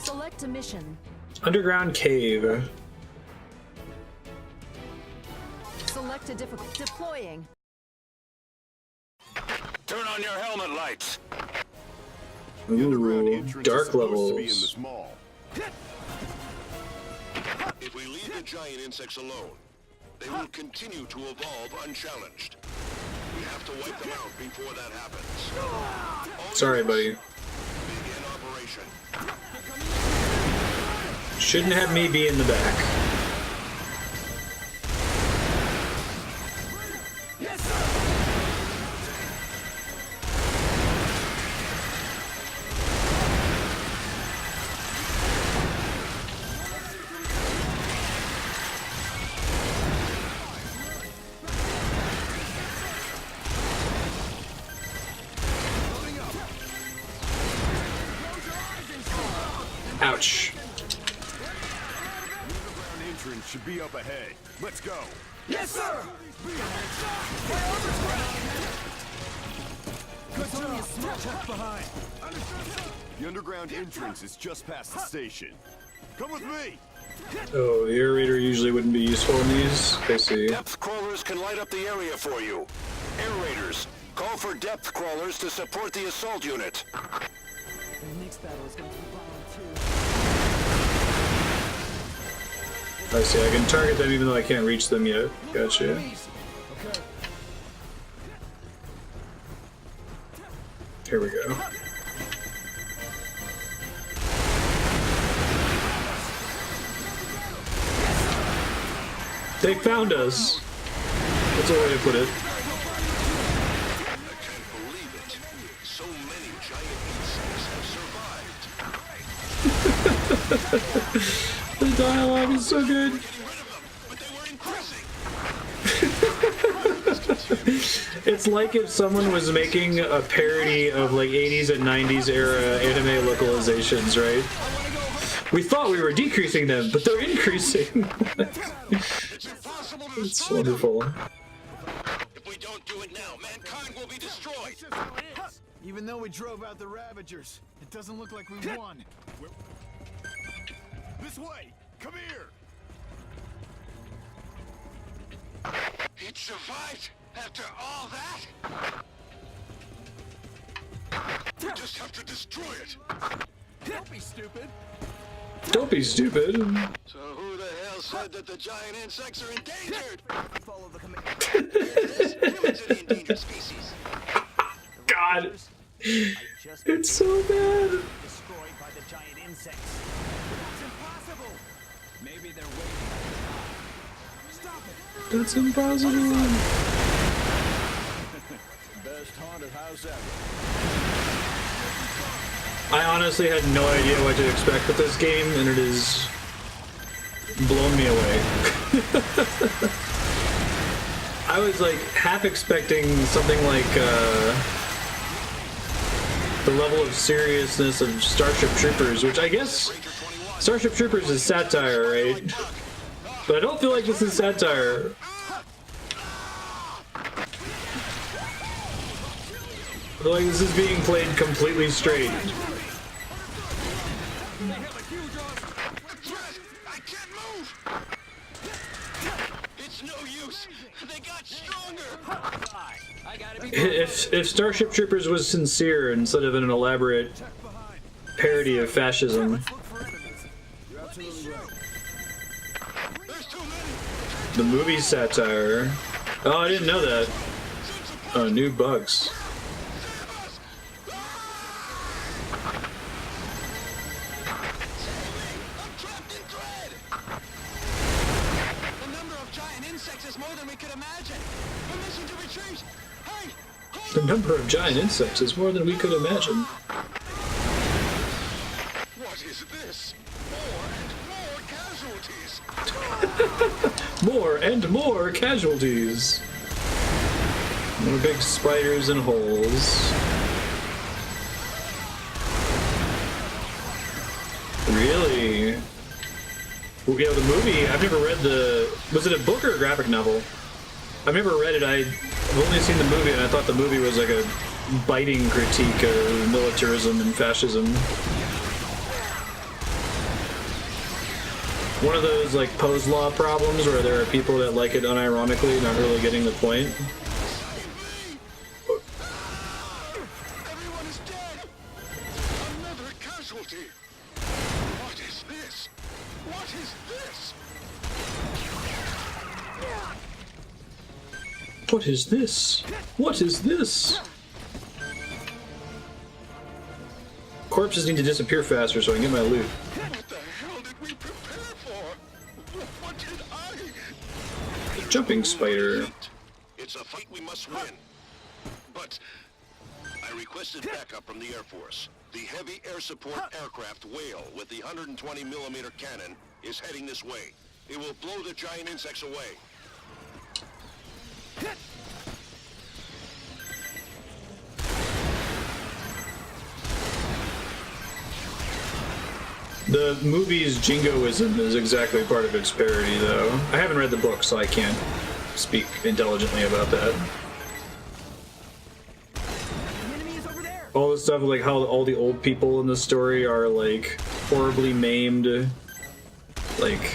[SPEAKER 6] Select a mission.
[SPEAKER 1] Underground cave.
[SPEAKER 6] Select a difficult. Deploying.
[SPEAKER 3] Turn on your helmet lights.
[SPEAKER 1] Ooh, dark
[SPEAKER 3] To be in
[SPEAKER 1] levels.
[SPEAKER 3] this mall.
[SPEAKER 5] If we leave the giant insects alone, they will continue to evolve unchallenged. We have to wipe them out before that happens.
[SPEAKER 1] Sorry, buddy.
[SPEAKER 5] Begin operation.
[SPEAKER 1] Shouldn't have me be in the back. Ouch.
[SPEAKER 3] Underground entrance should be up ahead. Let's go.
[SPEAKER 7] Yes, sir! Good job. Check behind.
[SPEAKER 3] The underground entrance is just past the station. Come with me.
[SPEAKER 1] Oh, the aerator usually wouldn't be useful in these. I see.
[SPEAKER 8] Depth crawlers can light up the area for you. Air raiders, call for depth crawlers to support the assault unit.
[SPEAKER 6] The next battle is going to be violent too.
[SPEAKER 1] I see. I can target them even though I can't reach them yet. Gotcha. Here we go. They found us. That's a way to put it.
[SPEAKER 5] I can't believe it. So many giant insects have survived.
[SPEAKER 1] The dialogue is so good.
[SPEAKER 5] Getting rid of them, but they were increasing.
[SPEAKER 1] It's like if someone was making a parody of like 80s and 90s era anime localizations, right? We thought we were decreasing them, but they're increasing.
[SPEAKER 5] It's impossible to
[SPEAKER 1] It's
[SPEAKER 5] destroy them.
[SPEAKER 1] wonderful.
[SPEAKER 5] If we don't do it now, mankind will be destroyed.
[SPEAKER 7] Even though we drove out the Ravagers, it doesn't look like we won.
[SPEAKER 3] This way. Come here.
[SPEAKER 5] It survived after all that? We just have to destroy it.
[SPEAKER 7] Don't be stupid.
[SPEAKER 1] Don't be stupid.
[SPEAKER 5] So who the hell said that the giant insects are endangered?
[SPEAKER 7] Follow the command.
[SPEAKER 2] Humans are the endangered species.
[SPEAKER 1] God,
[SPEAKER 7] Just
[SPEAKER 1] it's so bad.
[SPEAKER 7] destroyed by the giant insects. That's impossible. Maybe they're waiting. Stop it.
[SPEAKER 1] That's impossible.
[SPEAKER 3] Best haunted house ever.
[SPEAKER 1] I honestly had no idea what to expect with this game, and it has blown me away. I was like half expecting something like the level of seriousness of Starship Troopers, which I guess Starship Troopers is satire, right? But I don't feel like this is satire. I feel like this is being played completely straight.
[SPEAKER 4] I can't move! It's no use! They got stronger!
[SPEAKER 7] I gotta be
[SPEAKER 1] If Starship Troopers was sincere instead of an elaborate parody of fascism,
[SPEAKER 4] There's too many!
[SPEAKER 1] the movie satire. Oh, I didn't know that. Oh, new bugs.
[SPEAKER 4] I'm trapped in thread! The number of giant insects is more than we could imagine! Permission to retreat! Hey! Hold
[SPEAKER 1] The number of giant insects is more than we could imagine.
[SPEAKER 5] What is this? More and more casualties.
[SPEAKER 1] More and more casualties. More big spiders and holes. Really? Well, yeah, the movie, I've never read the... Was it a book or a graphic novel? I've never read it. I've only seen the movie, and I thought the movie was like a biting critique of militarism and fascism. One of those like pose law problems where there are people that like it unironically, not really getting the point.
[SPEAKER 4] Everyone is dead!
[SPEAKER 5] Another casualty. What is this? What is this?
[SPEAKER 1] What is this? What is this? Corpses need to disappear faster so I can get my loot.
[SPEAKER 5] What the hell did we prepare for? What did I...
[SPEAKER 1] Jumping spider.
[SPEAKER 5] It's a fight we must win. But I requested backup from the Air Force. The heavy air support aircraft Whale with the 120mm cannon is heading this way. It will blow the giant insects away.
[SPEAKER 1] The movie's jingoism is exactly part of its parody, though. I haven't read the book, so I can't speak intelligently about that. All the stuff like how all the old people in the story are like horribly maimed, like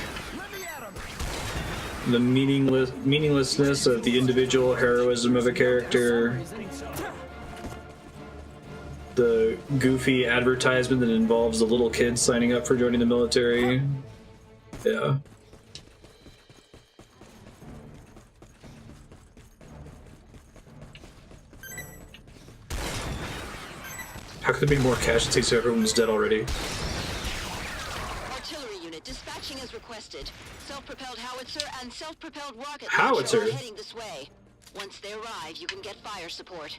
[SPEAKER 1] the meaninglessness of the individual heroism of a character, the goofy advertisement that involves the little kids signing up for joining the military. Yeah. How could there be more casualties if everyone's dead already?
[SPEAKER 2] Artillery unit dispatching as requested. Self-propelled howitzer and self-propelled rocket
[SPEAKER 1] Howitzer?
[SPEAKER 2] launcher are heading this way. Once they arrive, you can get fire support.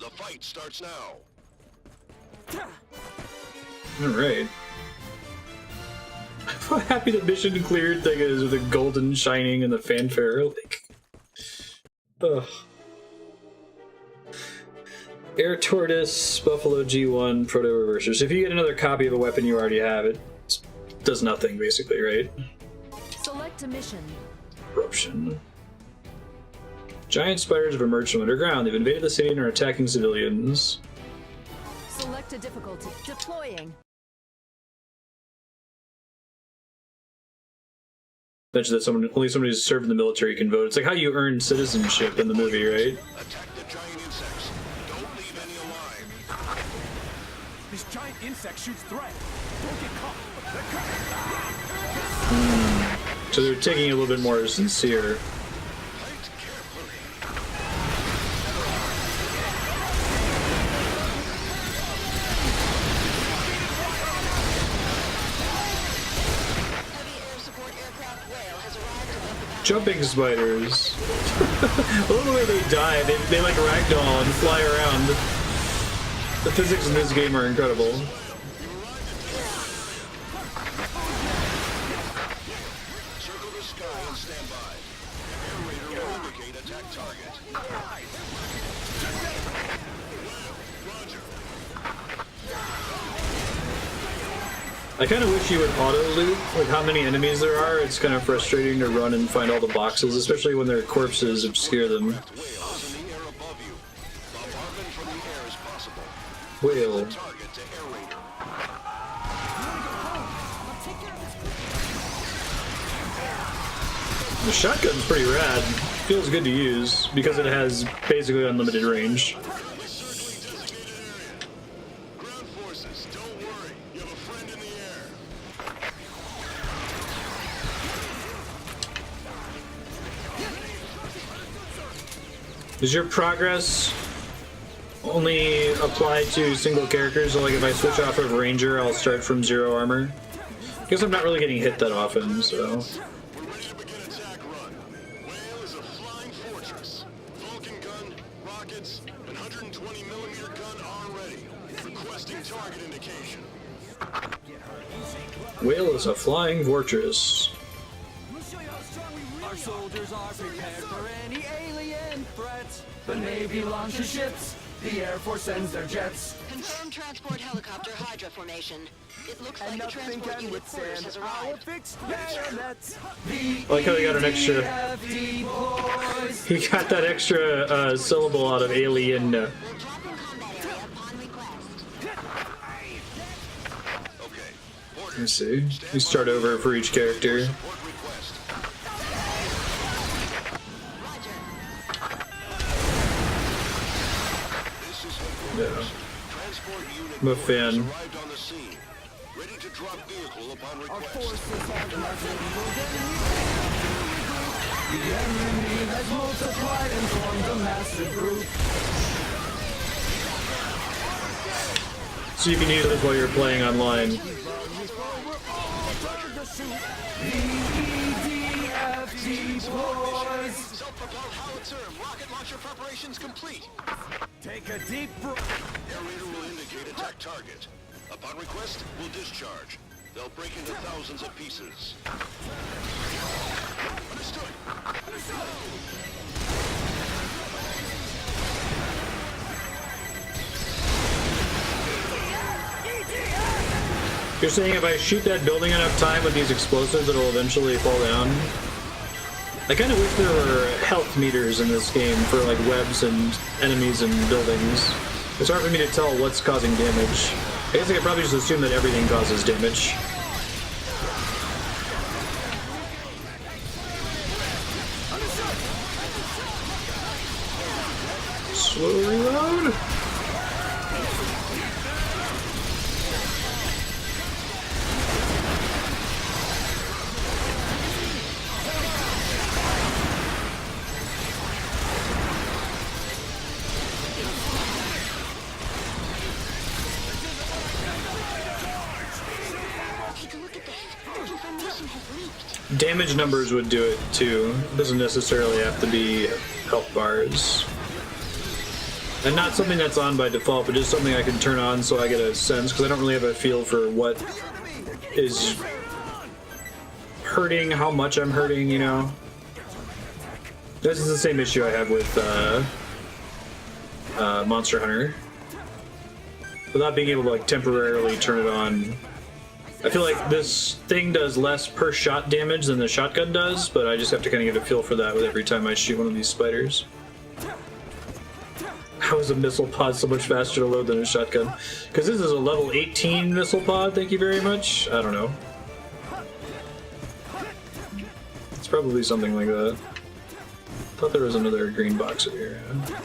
[SPEAKER 5] The fight starts now.
[SPEAKER 1] Alright. I'm happy the mission cleared thing is with the golden shining and the fanfare. Like, ugh. Air Tortoise, Buffalo G1, Proto Reversers. If you get another copy of a weapon you already have, it does nothing, basically, right?
[SPEAKER 6] Select a mission.
[SPEAKER 1] Corruption. Giant spiders have emerged from underground. They've invaded the city and are attacking civilians.
[SPEAKER 6] Select a difficulty. Deploying.
[SPEAKER 1] Mentioned that only somebody who's served in the military can vote. It's like how you earn citizenship in the movie, right?
[SPEAKER 5] Attack the giant insects. Don't leave any alive.
[SPEAKER 7] This giant insect shoots threat. Don't get caught.
[SPEAKER 1] So they're taking it a little bit more sincere.
[SPEAKER 5] Fight carefully.
[SPEAKER 2] Heavy air support aircraft Whale has arrived above the battle.
[SPEAKER 1] Jumping spiders. I love the way they die. They like ragdoll and fly around. The physics in this game are incredible.
[SPEAKER 5] Circle the sky and stand by. Air Raider will indicate attack target. Roger.
[SPEAKER 1] I kind of wish you would auto-loot, like how many enemies there are. It's kind of frustrating to run and find all the boxes, especially when their corpses obscure them.
[SPEAKER 5] Whale is in the air above you. Bombardment from the air is possible.
[SPEAKER 1] Whale.
[SPEAKER 5] Target to Air Raider.
[SPEAKER 1] The shotgun's pretty rad. Feels good to use because it has basically unlimited range.
[SPEAKER 5] Ground forces, don't worry. You have a friend in the air.
[SPEAKER 1] Does your progress only apply to single characters? So like if I switch off of Ranger, I'll start from 0 armor? I guess I'm not really getting hit that often, so...
[SPEAKER 5] We're ready to begin attack run. Whale is a flying fortress. Vulcan gun, rockets, and 120mm gun are ready. Requesting target indication.
[SPEAKER 1] Whale is a flying fortress.
[SPEAKER 6] Our soldiers are prepared for any alien threats. The Navy launches ships. The Air Force sends their jets.
[SPEAKER 2] Confirmed transport helicopter Hydra formation. It looks
[SPEAKER 6] And
[SPEAKER 2] like the
[SPEAKER 6] nothing
[SPEAKER 2] transport
[SPEAKER 6] can
[SPEAKER 2] unit quarters
[SPEAKER 6] withstand
[SPEAKER 2] has
[SPEAKER 6] our
[SPEAKER 2] arrived.
[SPEAKER 6] fixed bayonets.
[SPEAKER 1] I like how he got an extra... He got that extra syllable out of alien.
[SPEAKER 2] We're dropping combat area upon request.
[SPEAKER 5] Okay.
[SPEAKER 1] Let me see. We start over for each character.
[SPEAKER 5] Support request.
[SPEAKER 2] Roger.
[SPEAKER 5] This is headquarters.
[SPEAKER 1] Yeah.
[SPEAKER 5] Transport unit
[SPEAKER 1] I'm a fan.
[SPEAKER 5] arrived on the scene. Ready to drop vehicle upon
[SPEAKER 6] Our
[SPEAKER 5] request.
[SPEAKER 6] forces have nothing the enemy has multiplied and formed a massive group.
[SPEAKER 1] So you can use this while you're playing online.
[SPEAKER 6] BEDFT boys.
[SPEAKER 5] Self-propelled howitzer and rocket launcher preparations complete.
[SPEAKER 6] Take a deep breath.
[SPEAKER 5] Aerator will indicate attack target. Upon request, we'll discharge. They'll break into thousands of pieces. Understood.
[SPEAKER 1] You're saying if I shoot that building enough time with these explosives, it'll eventually fall down? I kind of wish there were health meters in this game for like webs and enemies and buildings. It's hard for me to tell what's causing damage. I guess I could probably just assume that everything causes damage. Slow reload.
[SPEAKER 2] Take a look at this. Information has leaked.
[SPEAKER 1] Damage numbers would do it too. It doesn't necessarily have to be health bars. And not something that's on by default, but just something I can turn on so I get a sense, because I don't really have a feel for what is hurting, how much I'm hurting, you know? This is the same issue I have with Monster Hunter. Without being able to like temporarily turn it on. I feel like this thing does less per shot damage than the shotgun does, but I just have to kind of get a feel for that with every time I shoot one of these spiders. How is a missile pod so much faster to load than a shotgun? Because this is a level 18 missile pod, thank you very much. I don't know. It's probably something like that. Thought there was another green box over here. Yeah.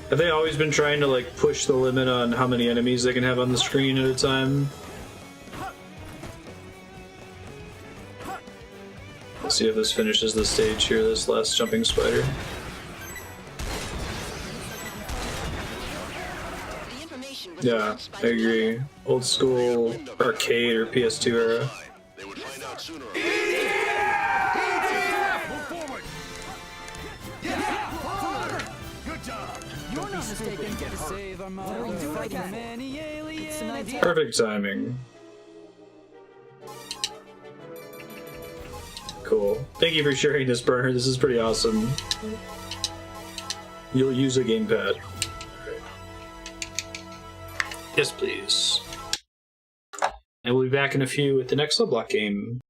[SPEAKER 1] Have they always been trying to like push the limit on how many enemies they can have on the screen at a time? Let's see if this finishes the stage here, this last jumping spider.
[SPEAKER 2] The information was
[SPEAKER 1] Yeah,
[SPEAKER 2] announced by
[SPEAKER 1] I
[SPEAKER 2] the
[SPEAKER 1] agree. Old school arcade or PS2 era.
[SPEAKER 5] They would find out sooner or
[SPEAKER 3] Good job.
[SPEAKER 6] You're not mistaken to save our mother. Fighting many aliens.
[SPEAKER 1] Perfect timing. Cool. Thank you for sharing this, Burner. This is pretty awesome. You'll use a gamepad. Yes, please. And we'll be back in a few with the next Subblock game.